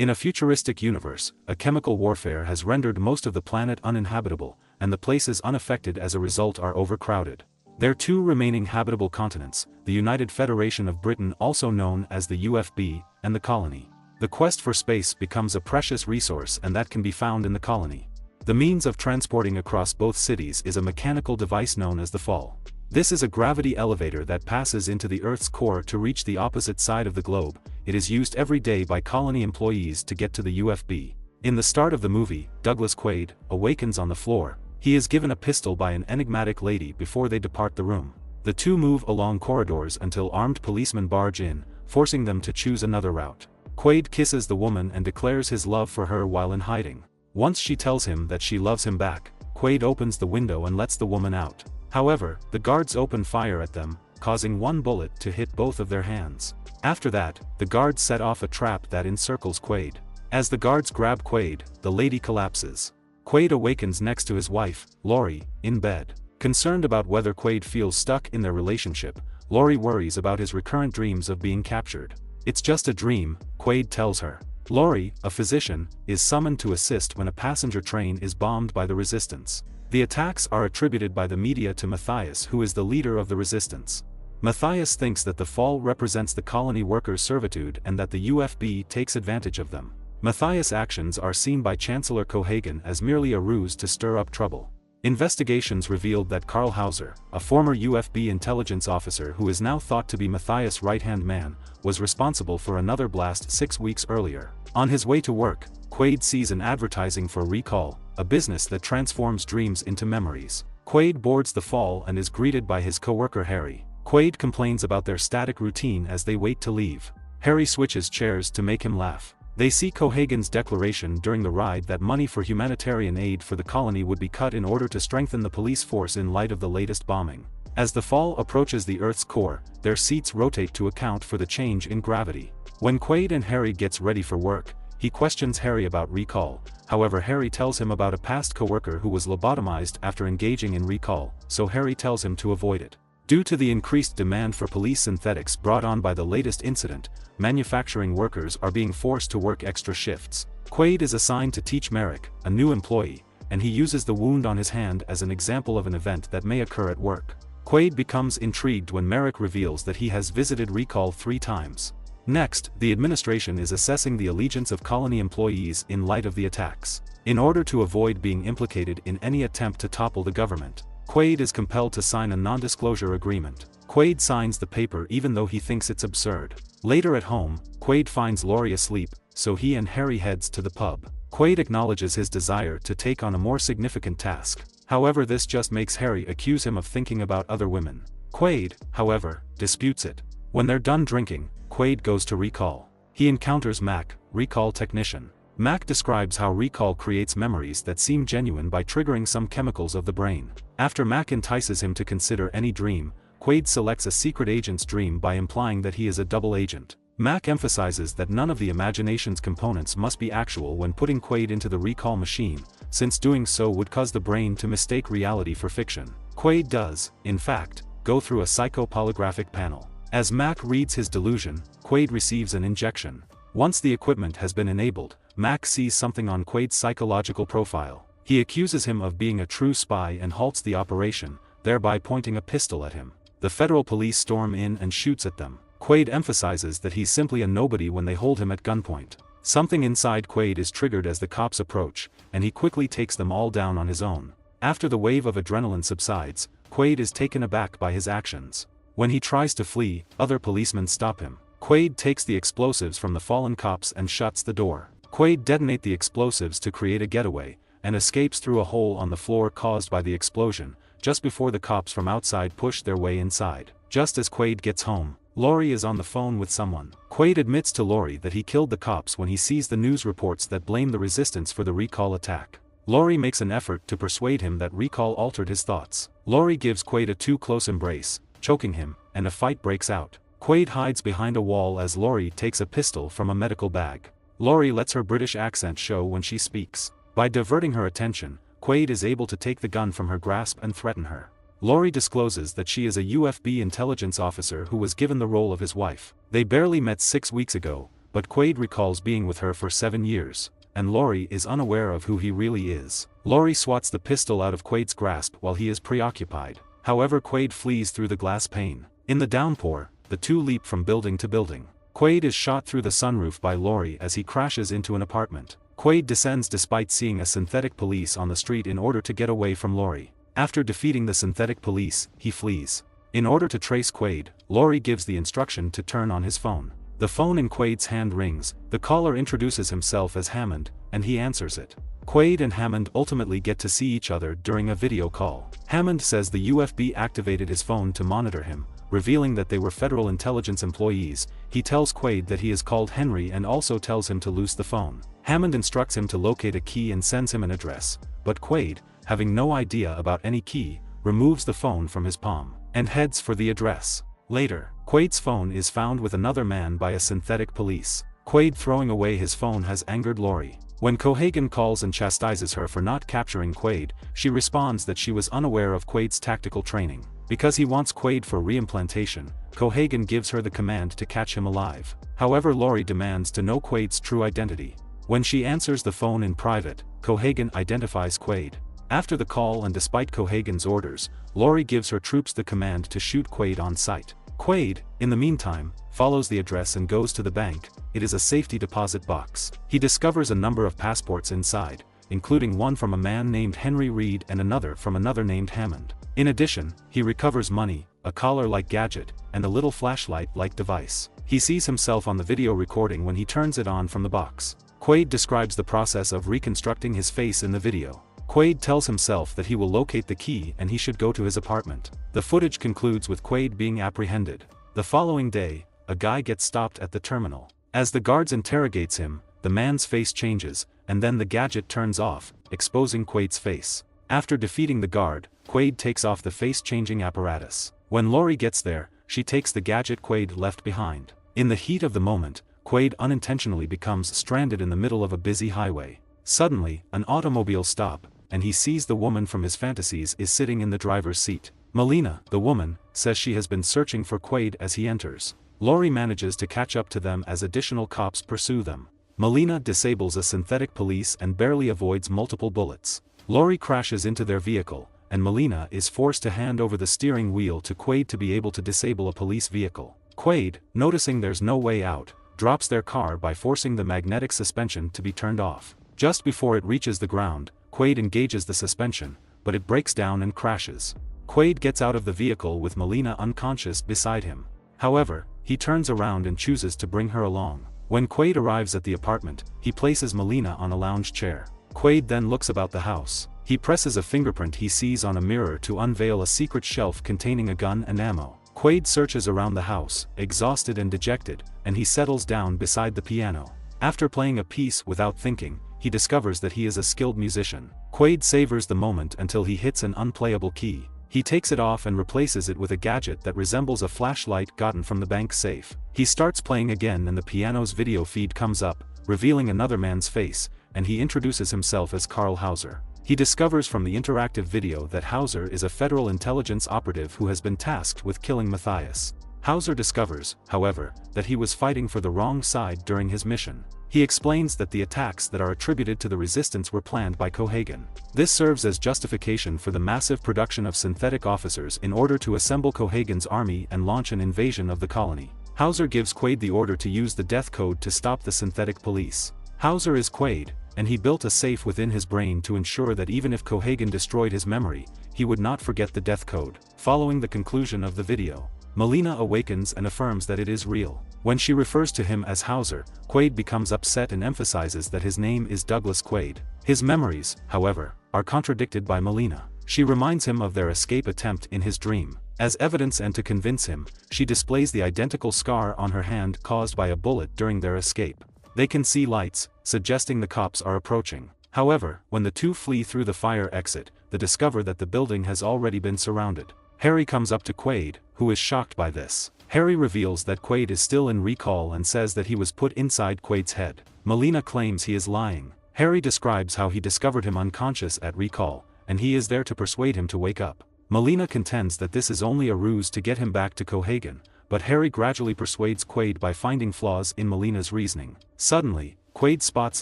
In a futuristic universe, a chemical warfare has rendered most of the planet uninhabitable, and the places unaffected as a result are overcrowded. There are two remaining habitable continents, the United Federation of Britain, also known as the UFB, and the colony. The quest for space becomes a precious resource, and that can be found in the colony. The means of transporting across both cities is a mechanical device known as the fall. This is a gravity elevator that passes into the Earth's core to reach the opposite side of the globe. It is used every day by colony employees to get to the UFB. In the start of the movie, Douglas Quaid awakens on the floor. He is given a pistol by an enigmatic lady before they depart the room. The two move along corridors until armed policemen barge in, forcing them to choose another route. Quaid kisses the woman and declares his love for her while in hiding. Once she tells him that she loves him back, Quaid opens the window and lets the woman out. However, the guards open fire at them, causing one bullet to hit both of their hands. After that, the guards set off a trap that encircles Quaid. As the guards grab Quaid, the lady collapses. Quaid awakens next to his wife, Laurie, in bed. Concerned about whether Quaid feels stuck in their relationship, Laurie worries about his recurrent dreams of being captured. It's just a dream, Quaid tells her. Laurie, a physician, is summoned to assist when a passenger train is bombed by the resistance. The attacks are attributed by the media to Matthias, who is the leader of the resistance. Matthias thinks that the fall represents the colony workers' servitude and that the UFB takes advantage of them. Matthias' actions are seen by Chancellor Cohagen as merely a ruse to stir up trouble. Investigations revealed that Carl Hauser, a former UFB intelligence officer who is now thought to be Matthias' right-hand man, was responsible for another blast 6 weeks earlier. On his way to work, Quaid sees an advertising for Recall, a business that transforms dreams into memories. Quaid boards the fall and is greeted by his co-worker Harry. Quaid complains about their static routine as they wait to leave. Harry switches chairs to make him laugh. They see Cohagen's declaration during the ride that money for humanitarian aid for the colony would be cut in order to strengthen the police force in light of the latest bombing. As the fall approaches the Earth's core, their seats rotate to account for the change in gravity. When Quaid and Harry gets ready for work, he questions Harry about Recall. However, Harry tells him about a past coworker who was lobotomized after engaging in Recall, so Harry tells him to avoid it. Due to the increased demand for police synthetics brought on by the latest incident, manufacturing workers are being forced to work extra shifts. Quaid is assigned to teach Merrick, a new employee, and he uses the wound on his hand as an example of an event that may occur at work. Quaid becomes intrigued when Merrick reveals that he has visited Recall 3 times. Next, the administration is assessing the allegiance of colony employees in light of the attacks. In order to avoid being implicated in any attempt to topple the government, Quaid is compelled to sign a non-disclosure agreement. Quaid signs the paper even though he thinks it's absurd. Later at home, Quaid finds Laurie asleep, so he and Harry heads to the pub. Quaid acknowledges his desire to take on a more significant task. However, this just makes Harry accuse him of thinking about other women. Quaid, however, disputes it. When they're done drinking, Quaid goes to Recall. He encounters Mac, Recall technician. Mac describes how Recall creates memories that seem genuine by triggering some chemicals of the brain. After Mac entices him to consider any dream, Quaid selects a secret agent's dream by implying that he is a double agent. Mac emphasizes that none of the imagination's components must be actual when putting Quaid into the Recall machine, since doing so would cause the brain to mistake reality for fiction. Quaid does, in fact, go through a psychopolygraphic panel. As Mac reads his delusion, Quaid receives an injection. Once the equipment has been enabled, Mac sees something on Quaid's psychological profile. He accuses him of being a true spy and halts the operation, thereby pointing a pistol at him. The federal police storm in and shoots at them. Quaid emphasizes that he's simply a nobody when they hold him at gunpoint. Something inside Quaid is triggered as the cops approach, and he quickly takes them all down on his own. After the wave of adrenaline subsides, Quaid is taken aback by his actions. When he tries to flee, other policemen stop him. Quaid takes the explosives from the fallen cops and shuts the door. Quaid detonates the explosives to create a getaway, and escapes through a hole on the floor caused by the explosion, just before the cops from outside push their way inside. Just as Quaid gets home, Laurie is on the phone with someone. Quaid admits to Laurie that he killed the cops when he sees the news reports that blame the resistance for the Recall attack. Laurie makes an effort to persuade him that Recall altered his thoughts. Laurie gives Quaid a too close embrace, choking him, and a fight breaks out. Quaid hides behind a wall as Laurie takes a pistol from a medical bag. Laurie lets her British accent show when she speaks. By diverting her attention, Quaid is able to take the gun from her grasp and threaten her. Laurie discloses that she is a UFB intelligence officer who was given the role of his wife. They barely met 6 weeks ago, but Quaid recalls being with her for 7 years, and Laurie is unaware of who he really is. Laurie swats the pistol out of Quaid's grasp while he is preoccupied. However, Quaid flees through the glass pane. In the downpour, the two leap from building to building. Quaid is shot through the sunroof by Laurie as he crashes into an apartment. Quaid descends despite seeing a synthetic police on the street in order to get away from Laurie. After defeating the synthetic police, he flees. In order to trace Quaid, Laurie gives the instruction to turn on his phone. The phone in Quaid's hand rings, the caller introduces himself as Hammond, and he answers it. Quaid and Hammond ultimately get to see each other during a video call. Hammond says the UFB activated his phone to monitor him, revealing that they were Federal Intelligence employees. He tells Quaid that he is called Henry and also tells him to loose the phone. Hammond instructs him to locate a key and sends him an address, but Quaid, having no idea about any key, removes the phone from his palm, and heads for the address. Later, Quaid's phone is found with another man by a synthetic police. Quaid throwing away his phone has angered Laurie. When Cohagen calls and chastises her for not capturing Quaid, she responds that she was unaware of Quaid's tactical training. Because he wants Quaid for reimplantation, Cohagen gives her the command to catch him alive. However, Laurie demands to know Quaid's true identity. When she answers the phone in private, Cohagen identifies Quaid. After the call and despite Cohagen's orders, Laurie gives her troops the command to shoot Quaid on sight. Quaid, in the meantime, follows the address and goes to the bank. It is a safety deposit box. He discovers a number of passports inside, including one from a man named Henry Reed and another from another named Hammond. In addition, he recovers money, a collar-like gadget, and a little flashlight-like device. He sees himself on the video recording when he turns it on from the box. Quaid describes the process of reconstructing his face in the video. Quaid tells himself that he will locate the key and he should go to his apartment. The footage concludes with Quaid being apprehended. The following day, a guy gets stopped at the terminal. As the guards interrogates him, the man's face changes, and then the gadget turns off, exposing Quaid's face. After defeating the guard, Quaid takes off the face-changing apparatus. When Laurie gets there, she takes the gadget Quaid left behind. In the heat of the moment, Quaid unintentionally becomes stranded in the middle of a busy highway. Suddenly, an automobile stops, and he sees the woman from his fantasies is sitting in the driver's seat. Melina, the woman, says she has been searching for Quaid as he enters. Laurie manages to catch up to them as additional cops pursue them. Melina disables a synthetic police and barely avoids multiple bullets. Laurie crashes into their vehicle, and Melina is forced to hand over the steering wheel to Quaid to be able to disable a police vehicle. Quaid, noticing there's no way out, drops their car by forcing the magnetic suspension to be turned off. Just before it reaches the ground, Quaid engages the suspension, but it breaks down and crashes. Quaid gets out of the vehicle with Melina unconscious beside him. However, he turns around and chooses to bring her along. When Quaid arrives at the apartment, he places Melina on a lounge chair. Quaid then looks about the house. He presses a fingerprint he sees on a mirror to unveil a secret shelf containing a gun and ammo. Quaid searches around the house, exhausted and dejected, and he settles down beside the piano. After playing a piece without thinking, he discovers that he is a skilled musician. Quaid savors the moment until he hits an unplayable key. He takes it off and replaces it with a gadget that resembles a flashlight gotten from the bank safe. He starts playing again and the piano's video feed comes up, revealing another man's face, and he introduces himself as Carl Hauser. He discovers from the interactive video that Hauser is a Federal Intelligence operative who has been tasked with killing Matthias. Hauser discovers, however, that he was fighting for the wrong side during his mission. He explains that the attacks that are attributed to the resistance were planned by Cohagen. This serves as justification for the massive production of synthetic officers in order to assemble Cohagen's army and launch an invasion of the colony. Hauser gives Quaid the order to use the death code to stop the synthetic police. Hauser is Quaid, and he built a safe within his brain to ensure that even if Cohagen destroyed his memory, he would not forget the death code. Following the conclusion of the video, Melina awakens and affirms that it is real. When she refers to him as Hauser, Quaid becomes upset and emphasizes that his name is Douglas Quaid. His memories, however, are contradicted by Melina. She reminds him of their escape attempt in his dream. As evidence and to convince him, she displays the identical scar on her hand caused by a bullet during their escape. They can see lights, suggesting the cops are approaching. However, when the two flee through the fire exit, they discover that the building has already been surrounded. Harry comes up to Quaid, who is shocked by this. Harry reveals that Quaid is still in recall and says that he was put inside Quaid's head. Melina claims he is lying. Harry describes how he discovered him unconscious at recall, and he is there to persuade him to wake up. Melina contends that this is only a ruse to get him back to Cohagen, but Harry gradually persuades Quaid by finding flaws in Melina's reasoning. Suddenly, Quaid spots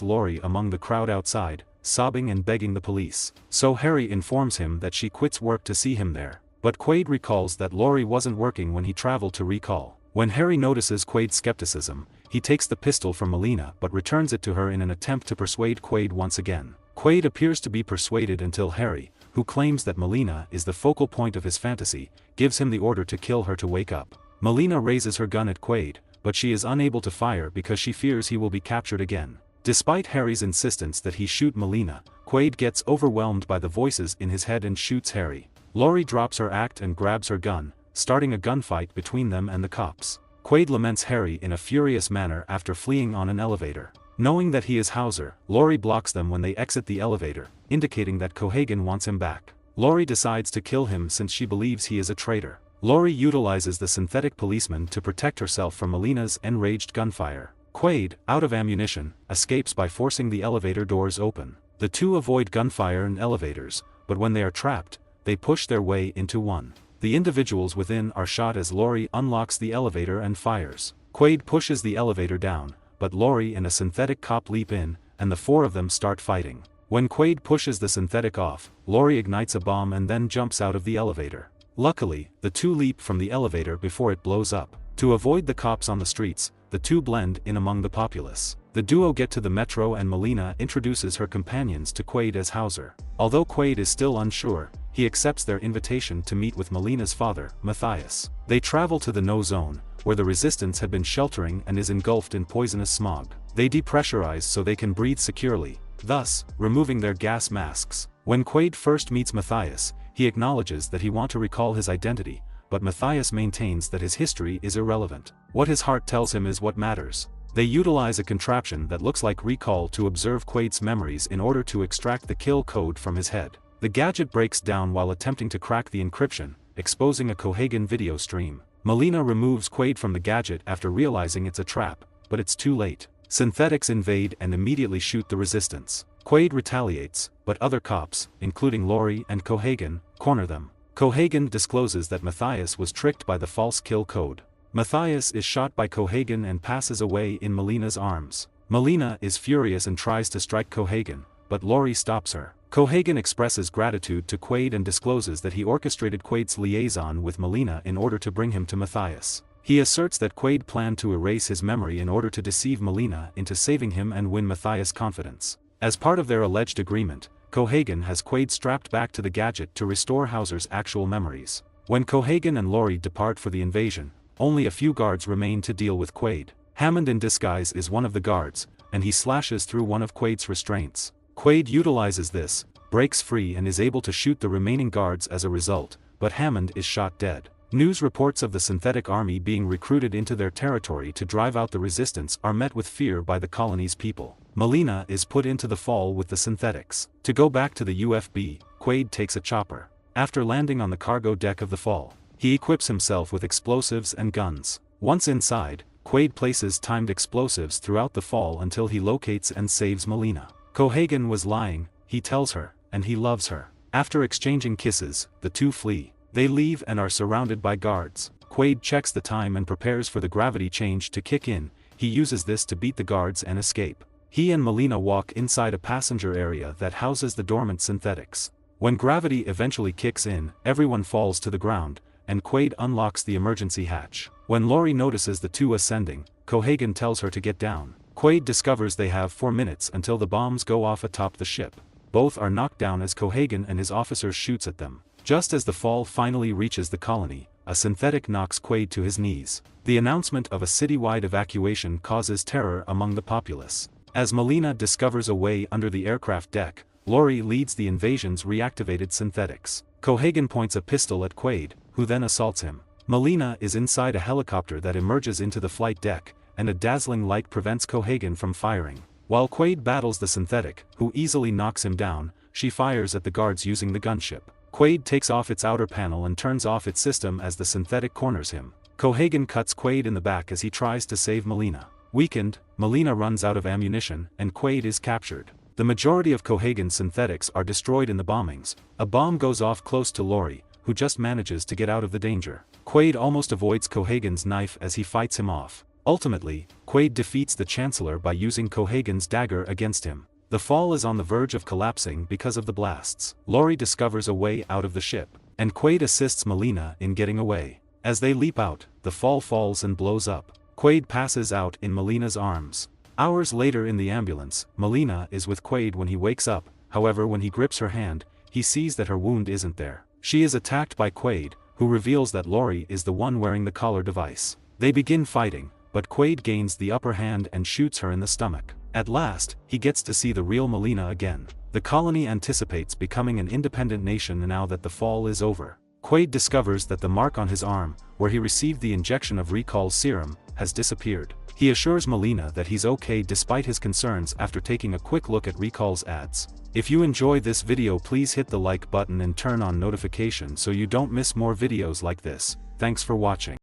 Laurie among the crowd outside, sobbing and begging the police. So Harry informs him that she quits work to see him there. But Quaid recalls that Laurie wasn't working when he traveled to recall. When Harry notices Quaid's skepticism, he takes the pistol from Melina but returns it to her in an attempt to persuade Quaid once again. Quaid appears to be persuaded until Harry, who claims that Melina is the focal point of his fantasy, gives him the order to kill her to wake up. Melina raises her gun at Quaid, but she is unable to fire because she fears he will be captured again. Despite Harry's insistence that he shoot Melina, Quaid gets overwhelmed by the voices in his head and shoots Harry. Laurie drops her act and grabs her gun, starting a gunfight between them and the cops. Quaid laments Harry in a furious manner after fleeing on an elevator. Knowing that he is Hauser, Laurie blocks them when they exit the elevator, indicating that Cohagen wants him back. Laurie decides to kill him since she believes he is a traitor. Laurie utilizes the synthetic policeman to protect herself from Melina's enraged gunfire. Quaid, out of ammunition, escapes by forcing the elevator doors open. The two avoid gunfire in elevators, but when they are trapped, they push their way into one. The individuals within are shot as Laurie unlocks the elevator and fires. Quaid pushes the elevator down, but Laurie and a synthetic cop leap in, and the four of them start fighting. When Quaid pushes the synthetic off, Laurie ignites a bomb and then jumps out of the elevator. Luckily, the two leap from the elevator before it blows up. To avoid the cops on the streets, the two blend in among the populace. The duo get to the metro and Melina introduces her companions to Quaid as Hauser. Although Quaid is still unsure, he accepts their invitation to meet with Melina's father, Matthias. They travel to the No Zone, where the resistance had been sheltering and is engulfed in poisonous smog. They depressurize so they can breathe securely, thus, removing their gas masks. When Quaid first meets Matthias, he acknowledges that he wants to recall his identity, but Matthias maintains that his history is irrelevant. What his heart tells him is what matters. They utilize a contraption that looks like recall to observe Quaid's memories in order to extract the kill code from his head. The gadget breaks down while attempting to crack the encryption, exposing a Cohagen video stream. Melina removes Quaid from the gadget after realizing it's a trap, but it's too late. Synthetics invade and immediately shoot the resistance. Quaid retaliates, but other cops, including Laurie and Cohagen, corner them. Cohagen discloses that Matthias was tricked by the false kill code. Matthias is shot by Cohagen and passes away in Melina's arms. Melina is furious and tries to strike Cohagen, but Laurie stops her. Cohagen expresses gratitude to Quaid and discloses that he orchestrated Quaid's liaison with Melina in order to bring him to Matthias. He asserts that Quaid planned to erase his memory in order to deceive Melina into saving him and win Matthias' confidence. As part of their alleged agreement, Cohagen has Quaid strapped back to the gadget to restore Hauser's actual memories. When Cohagen and Laurie depart for the invasion, only a few guards remain to deal with Quaid. Hammond in disguise is one of the guards, and he slashes through one of Quaid's restraints. Quaid utilizes this, breaks free and is able to shoot the remaining guards as a result, but Hammond is shot dead. News reports of the synthetic army being recruited into their territory to drive out the resistance are met with fear by the colony's people. Melina is put into the fall with the synthetics. To go back to the UFB, Quaid takes a chopper. After landing on the cargo deck of the fall, he equips himself with explosives and guns. Once inside, Quaid places timed explosives throughout the fall until he locates and saves Melina. Cohagen was lying, he tells her, and he loves her. After exchanging kisses, the two flee. They leave and are surrounded by guards. Quaid checks the time and prepares for the gravity change to kick in. He uses this to beat the guards and escape. He and Melina walk inside a passenger area that houses the dormant synthetics. When gravity eventually kicks in, everyone falls to the ground, and Quaid unlocks the emergency hatch. When Laurie notices the two ascending, Cohagen tells her to get down. Quaid discovers they have 4 minutes until the bombs go off atop the ship. Both are knocked down as Cohagen and his officers shoots at them. Just as the fall finally reaches the colony, a synthetic knocks Quaid to his knees. The announcement of a citywide evacuation causes terror among the populace. As Melina discovers a way under the aircraft deck, Laurie leads the invasion's reactivated synthetics. Cohagen points a pistol at Quaid, who then assaults him. Melina is inside a helicopter that emerges into the flight deck, and a dazzling light prevents Cohagen from firing. While Quaid battles the synthetic, who easily knocks him down, she fires at the guards using the gunship. Quaid takes off its outer panel and turns off its system as the synthetic corners him. Cohagen cuts Quaid in the back as he tries to save Melina. Weakened, Melina runs out of ammunition, and Quaid is captured. The majority of Cohagen's synthetics are destroyed in the bombings. A bomb goes off close to Laurie, who just manages to get out of the danger. Quaid almost avoids Cohagen's knife as he fights him off. Ultimately, Quaid defeats the Chancellor by using Cohagen's dagger against him. The fall is on the verge of collapsing because of the blasts. Laurie discovers a way out of the ship, and Quaid assists Melina in getting away. As they leap out, the fall falls and blows up. Quaid passes out in Melina's arms. Hours later in the ambulance, Melina is with Quaid when he wakes up. However, when he grips her hand, he sees that her wound isn't there. She is attacked by Quaid, who reveals that Laurie is the one wearing the collar device. They begin fighting, but Quaid gains the upper hand and shoots her in the stomach. At last, he gets to see the real Melina again. The colony anticipates becoming an independent nation now that the fall is over. Quaid discovers that the mark on his arm, where he received the injection of Recall's serum, has disappeared. He assures Melina that he's okay despite his concerns after taking a quick look at Recall's ads. If you enjoy this video, please hit the like button and turn on notifications so you don't miss more videos like this. Thanks for watching.